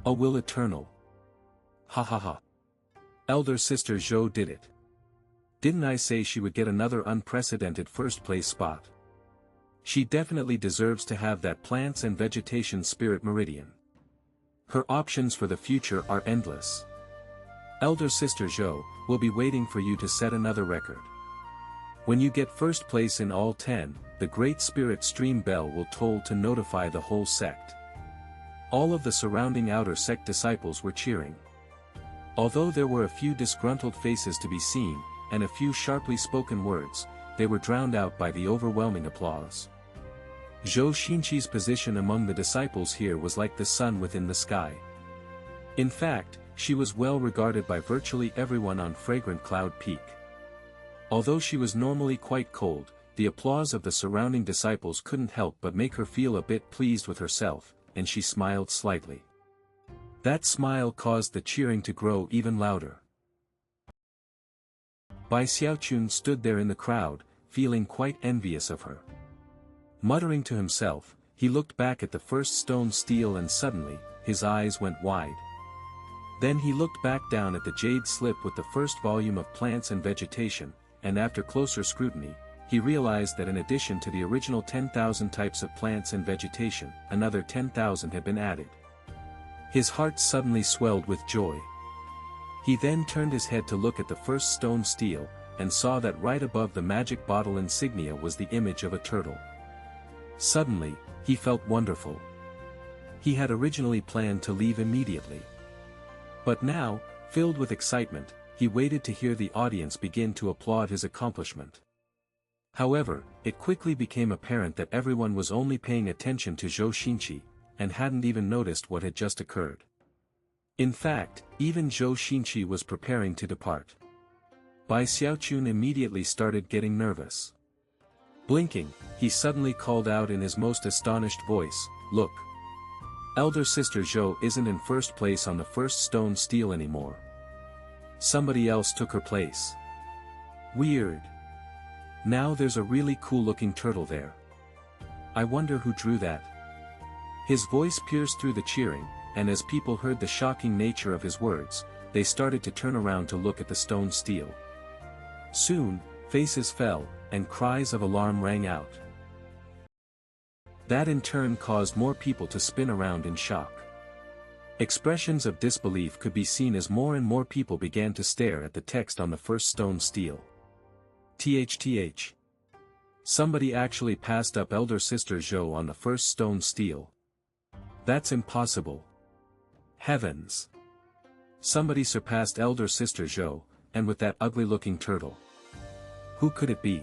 A will eternal. Ha ha ha. Elder Sister Zhou did it. Didn't I say she would get another unprecedented first-place spot? She definitely deserves to have that plants and vegetation spirit meridian. Her options for the future are endless. Elder Sister Zhou will be waiting for you to set another record. When you get first place in all 10, the Great Spirit Stream Bell will toll to notify the whole sect. All of the surrounding Outer Sect disciples were cheering. Although there were a few disgruntled faces to be seen, and a few sharply spoken words, they were drowned out by the overwhelming applause. Zhou Xinqi's position among the disciples here was like the sun within the sky. In fact, she was well regarded by virtually everyone on Fragrant Cloud Peak. Although she was normally quite cold, the applause of the surrounding disciples couldn't help but make her feel a bit pleased with herself, and she smiled slightly. That smile caused the cheering to grow even louder. Bai Xiaochun stood there in the crowd, feeling quite envious of her. Muttering to himself, he looked back at the first stone stele and suddenly, his eyes went wide. Then he looked back down at the jade slip with the first volume of plants and vegetation, and after closer scrutiny, he realized that in addition to the original 10,000 types of plants and vegetation, another 10,000 had been added. His heart suddenly swelled with joy. He then turned his head to look at the first stone stele, and saw that right above the magic bottle insignia was the image of a turtle. Suddenly, he felt wonderful. He had originally planned to leave immediately. But now, filled with excitement, he waited to hear the audience begin to applaud his accomplishment. However, it quickly became apparent that everyone was only paying attention to Zhou Xinqi, and hadn't even noticed what had just occurred. In fact, even Zhou Xinqi was preparing to depart. Bai Xiaochun immediately started getting nervous. Blinking, he suddenly called out in his most astonished voice, "Look! Elder Sister Zhou isn't in first place on the first stone stele anymore. Somebody else took her place. Weird. Now there's a really cool-looking turtle there. I wonder who drew that." His voice pierced through the cheering, and as people heard the shocking nature of his words, they started to turn around to look at the stone stele. Soon, faces fell, and cries of alarm rang out. That in turn caused more people to spin around in shock. Expressions of disbelief could be seen as more and more people began to stare at the text on the first stone stele. THTH. Somebody actually passed up Elder Sister Zhou on the first stone stele. That's impossible. Heavens! Somebody surpassed Elder Sister Zhou, and with that ugly-looking turtle. Who could it be?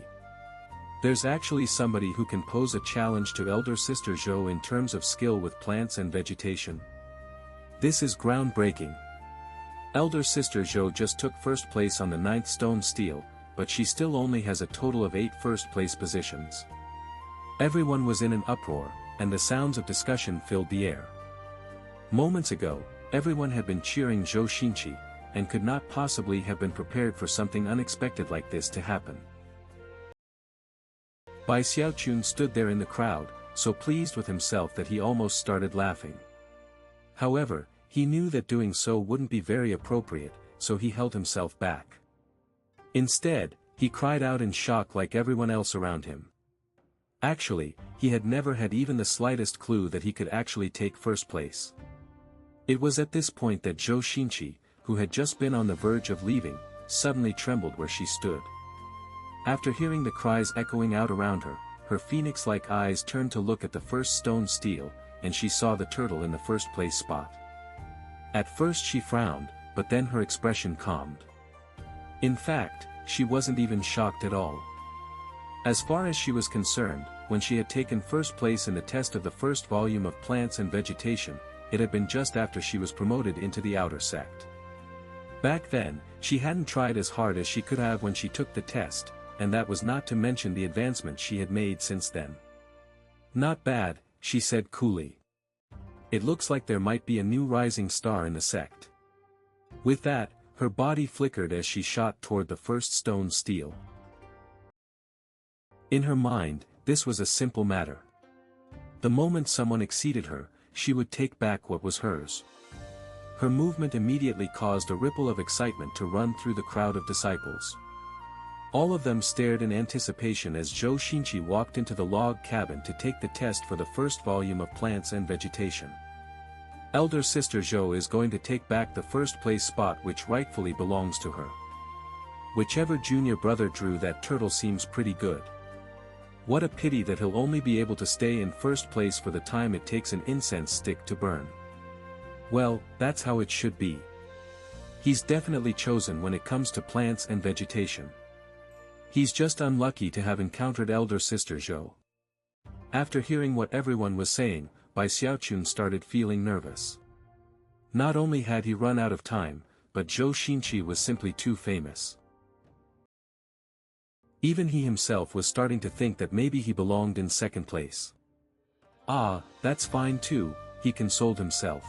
There's actually somebody who can pose a challenge to Elder Sister Zhou in terms of skill with plants and vegetation. This is groundbreaking. Elder Sister Zhou just took first place on the 9th stone stele, but she still only has a total of 8 first-place positions. Everyone was in an uproar, and the sounds of discussion filled the air. Moments ago, everyone had been cheering Zhou Xinqi, and could not possibly have been prepared for something unexpected like this to happen. Bai Xiaochun stood there in the crowd, so pleased with himself that he almost started laughing. However, he knew that doing so wouldn't be very appropriate, so he held himself back. Instead, he cried out in shock like everyone else around him. Actually, he had never had even the slightest clue that he could actually take first place. It was at this point that Zhou Xinqi, who had just been on the verge of leaving, suddenly trembled where she stood. After hearing the cries echoing out around her, her phoenix-like eyes turned to look at the first stone stele, and she saw the turtle in the first place spot. At first she frowned, but then her expression calmed. In fact, she wasn't even shocked at all. As far as she was concerned, when she had taken first place in the test of the first volume of plants and vegetation, it had been just after she was promoted into the Outer Sect. Back then, she hadn't tried as hard as she could have when she took the test, and that was not to mention the advancement she had made since then. "Not bad," she said coolly. "It looks like there might be a new rising star in the sect." With that, her body flickered as she shot toward the first stone stele. In her mind, this was a simple matter. The moment someone exceeded her, she would take back what was hers. Her movement immediately caused a ripple of excitement to run through the crowd of disciples. All of them stared in anticipation as Zhou Xinqi walked into the log cabin to take the test for the first volume of Plants and Vegetation. Elder sister Zhou is going to take back the first place spot which rightfully belongs to her. Whichever junior brother drew that turtle seems pretty good. What a pity that he'll only be able to stay in first place for the time it takes an incense stick to burn. Well, that's how it should be. He's definitely chosen when it comes to plants and vegetation. He's just unlucky to have encountered elder sister Zhou. After hearing what everyone was saying, Bai Xiaochun started feeling nervous. Not only had he run out of time, but Zhou Xinqi was simply too famous. Even he himself was starting to think that maybe he belonged in second place. Ah, that's fine too, he consoled himself.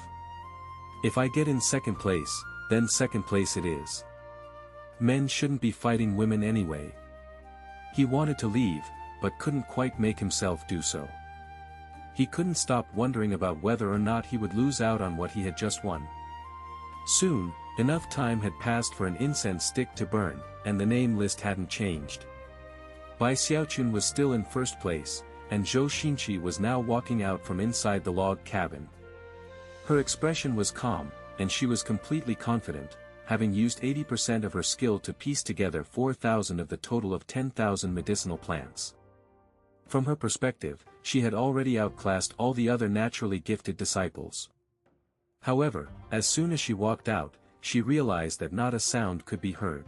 If I get in second place, then second place it is. Men shouldn't be fighting women anyway. He wanted to leave, but couldn't quite make himself do so. He couldn't stop wondering about whether or not he would lose out on what he had just won. Soon, enough time had passed for an incense stick to burn, and the name list hadn't changed. Bai Xiaochun was still in first place, and Zhou Xinqi was now walking out from inside the log cabin. Her expression was calm, and she was completely confident, having used 80% of her skill to piece together 4,000 of the total of 10,000 medicinal plants. From her perspective, she had already outclassed all the other naturally gifted disciples. However, as soon as she walked out, she realized that not a sound could be heard.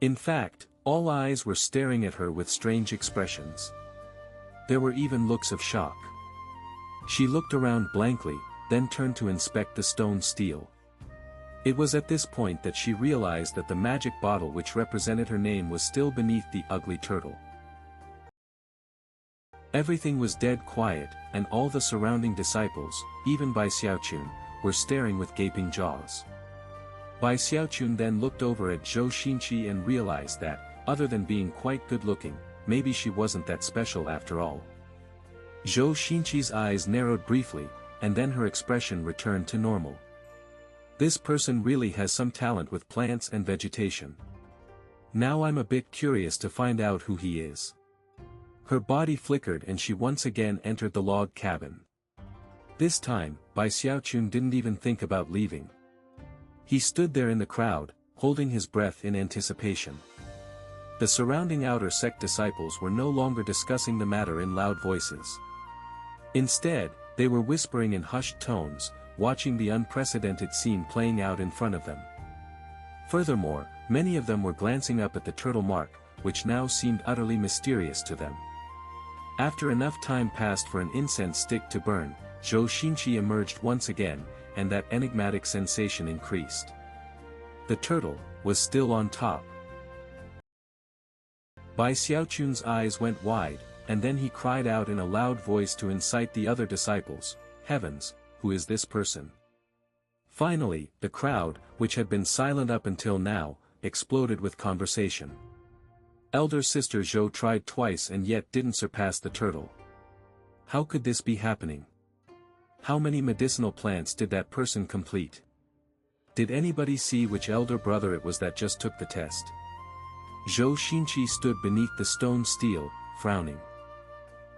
In fact, all eyes were staring at her with strange expressions. There were even looks of shock. She looked around blankly, then turned to inspect the stone stele. It was at this point that she realized that the magic bottle which represented her name was still beneath the ugly turtle. Everything was dead quiet, and all the surrounding disciples, even Bai Xiaochun, were staring with gaping jaws. Bai Xiaochun then looked over at Zhou Xinqi and realized that, other than being quite good-looking, maybe she wasn't that special after all. Zhou Xinqi's eyes narrowed briefly, and then her expression returned to normal. This person really has some talent with plants and vegetation. Now I'm a bit curious to find out who he is. Her body flickered and she once again entered the log cabin. This time, Bai Xiaochun didn't even think about leaving. He stood there in the crowd, holding his breath in anticipation. The surrounding Outer Sect disciples were no longer discussing the matter in loud voices. Instead, they were whispering in hushed tones, watching the unprecedented scene playing out in front of them. Furthermore, many of them were glancing up at the turtle mark, which now seemed utterly mysterious to them. After enough time passed for an incense stick to burn, Zhou Xinqi emerged once again, and that enigmatic sensation increased. The turtle was still on top. Bai Xiaochun's eyes went wide, and then he cried out in a loud voice to incite the other disciples, "Heavens, who is this person?" Finally, the crowd, which had been silent up until now, exploded with conversation. Elder sister Zhou tried twice and yet didn't surpass the turtle. How could this be happening? How many medicinal plants did that person complete? Did anybody see which elder brother it was that just took the test? Zhou Xinqi stood beneath the stone stele, frowning.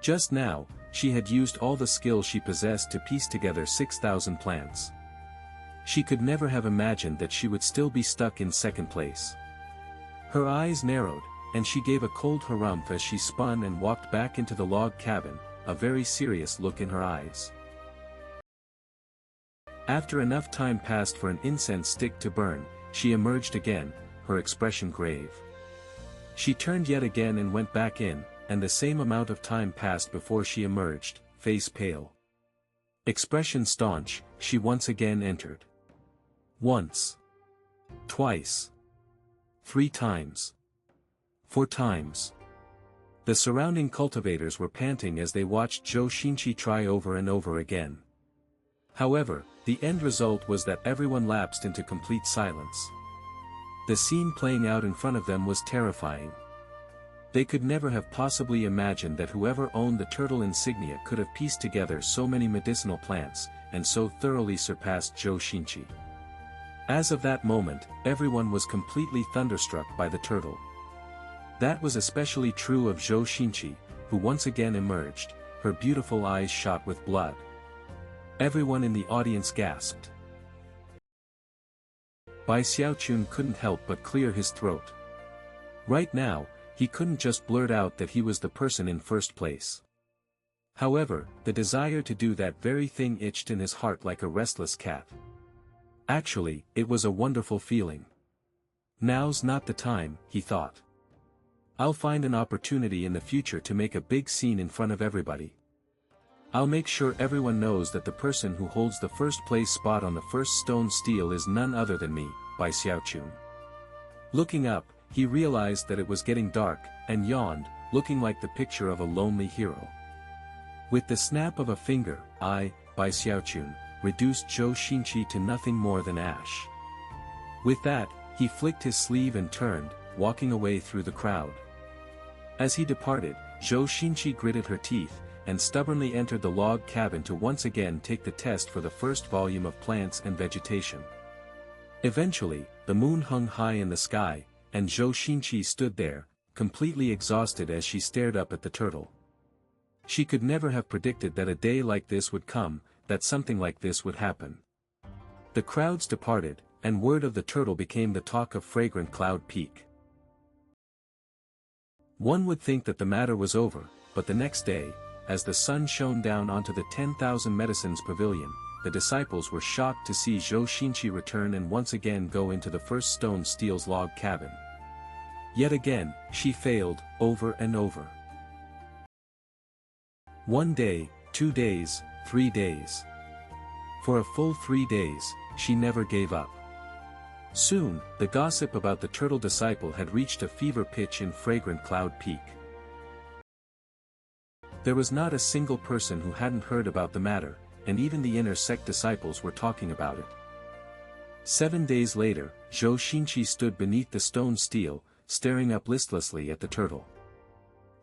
Just now, she had used all the skill she possessed to piece together 6,000 plants. She could never have imagined that she would still be stuck in second place. Her eyes narrowed, and she gave a cold harumph as she spun and walked back into the log cabin, a very serious look in her eyes. After enough time passed for an incense stick to burn, she emerged again, her expression grave. She turned yet again and went back in, and the same amount of time passed before she emerged, face pale. Expression staunch, she once again entered. Once. Twice. 3 times. 4 times. The surrounding cultivators were panting as they watched Zhou Xinqi try over and over again. However, the end result was that everyone lapsed into complete silence. The scene playing out in front of them was terrifying. They could never have possibly imagined that whoever owned the turtle insignia could have pieced together so many medicinal plants, and so thoroughly surpassed Zhou Xinqi. As of that moment, everyone was completely thunderstruck by the turtle. That was especially true of Zhou Xinqi, who once again emerged, her beautiful eyes shot with blood. Everyone in the audience gasped. Bai Xiaochun couldn't help but clear his throat. Right now, he couldn't just blurt out that he was the person in first place. However, the desire to do that very thing itched in his heart like a restless cat. Actually, it was a wonderful feeling. Now's not the time, he thought. I'll find an opportunity in the future to make a big scene in front of everybody. I'll make sure everyone knows that the person who holds the first place spot on the first stone stele is none other than me, Bai Xiaochun. Looking up, he realized that it was getting dark, and yawned, looking like the picture of a lonely hero. With the snap of a finger, Bai Xiaochun, reduced Zhou Xinqi to nothing more than ash. With that, he flicked his sleeve and turned, walking away through the crowd. As he departed, Zhou Xinqi gritted her teeth, and stubbornly entered the log cabin to once again take the test for the first volume of plants and vegetation. Eventually, the moon hung high in the sky, and Zhou Xinqi stood there, completely exhausted as she stared up at the turtle. She could never have predicted that a day like this would come, that something like this would happen. The crowds departed, and word of the turtle became the talk of Fragrant Cloud Peak. One would think that the matter was over, but the next day, as the sun shone down onto the 10,000 medicines pavilion, the disciples were shocked to see Zhou Xinqi return and once again go into the first stone steel's log cabin. Yet again, she failed, over and over. 1 day, 2 days, 3 days. For a full 3 days, she never gave up. Soon, the gossip about the turtle disciple had reached a fever pitch in Fragrant Cloud Peak. There was not a single person who hadn't heard about the matter, and even the Inner Sect disciples were talking about it. 7 days later, Zhou Xinqi stood beneath the stone stele, staring up listlessly at the turtle.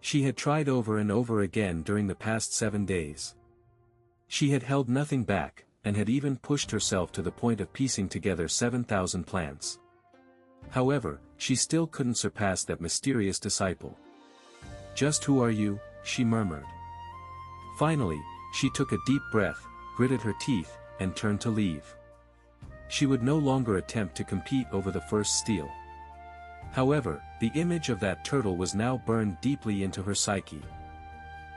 She had tried over and over again during the past 7 days. She had held nothing back, and had even pushed herself to the point of piecing together 7,000 plants. However, she still couldn't surpass that mysterious disciple. "Just who are you?" she murmured. Finally, she took a deep breath, gritted her teeth, and turned to leave. She would no longer attempt to compete over the first stele. However, the image of that turtle was now burned deeply into her psyche.